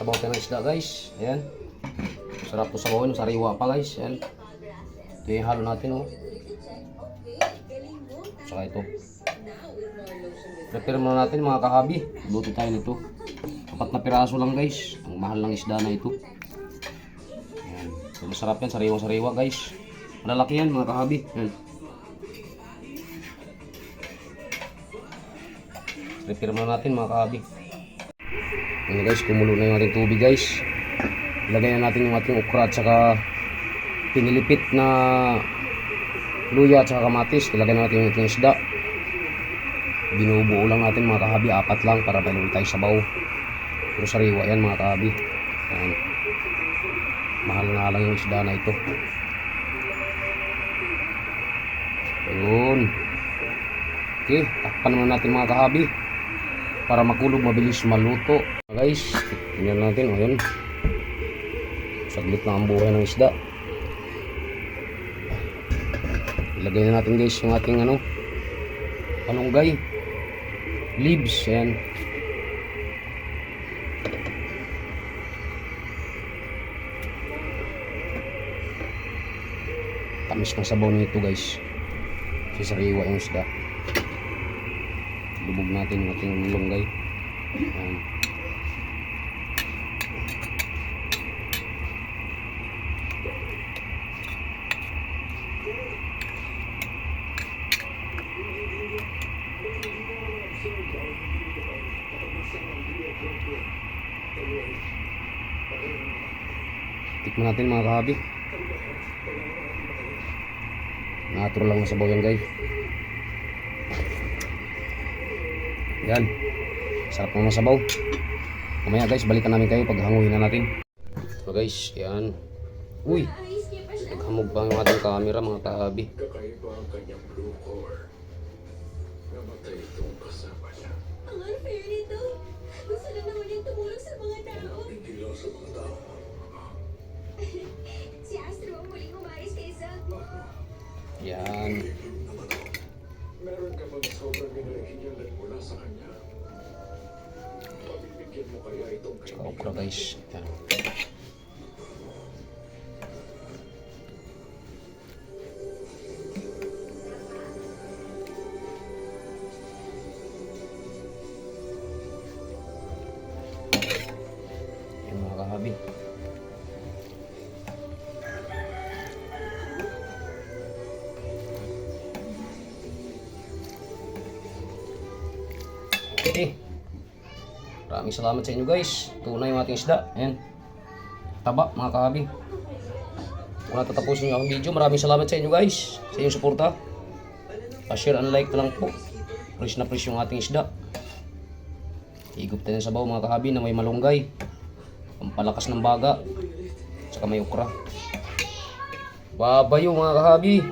sabaw tayo ng isda guys. Ayan. Sarap to sabawin. Sariwa pa guys. Ayan. Ito yung halo natin oh. Saka ito. Prepare muna natin mga kahabi. Luto tayo nito. 4 na piraso lang guys. Ang mahal ng isda na ito. Ayan. So, masarap yan. Sariwa-sariwa guys. Malalaki yan mga kahabi. Ayan. Prepare muna natin mga kahabi. Ayan guys, kumulo na yung ating tubig guys. Ilagay na natin yung ating okra at saka pinilipit na luya at saka kamatis. Ilagay na natin yung ating isda. Binubuo lang natin mga kahabi. 4 lang para mayroon tayo sabaw. Pero sariwa yan mga kahabi. Ayan. Mahal nga lang yung isda na ito. Ayun. Okay, takpan naman natin mga kahabi para makulog, mabilis maluto. Guys, tingnan natin, o yun. Saglit na ang buhay ng isda. Ilagay na natin guys yung ating malunggay. Leaves, yan. Tamis ng sabaw nito guys. Sisariwa yung isda. Lubog natin yung ating malunggay. Yan. Tikman natin mga kahabi. Natural lang na sabaw yan guys. Yan. Sarap ng sabaw. Mamaya guys, balikan namin kayo pag hanguhin na natin. So guys, yan. Uy! Naghamog pa yung ating camera mga kahabi. Kakaiba ang kanyang blue core. Namatay itong kasama niya. Ang unfair nito. Gusto lang naman niyang tumulong sa mga tao. Napigilaw sa mga tao. Si Astro ang muling umayos kay Zack. Yan. Meron ka bang sobrang enerhiya mula sa kanya? Pabibigyan mo kaya itong Tsaka okra guys. Yan. Yan mga kahabi. Okay. Maraming salamat sa inyo guys. Tunay yung ating isda. Ayan. Taba mga kahabi. Kung natatapusin nyo ang video, maraming salamat sa inyo guys. Sa inyong suporta. Pa-share and like na lang po. Fresh na fresh yung ating isda. Higop tayo ng sabaw mga kahabi na may malunggay. Pampalakas ng baga. Tsaka may okra. Babayo mga kahabi.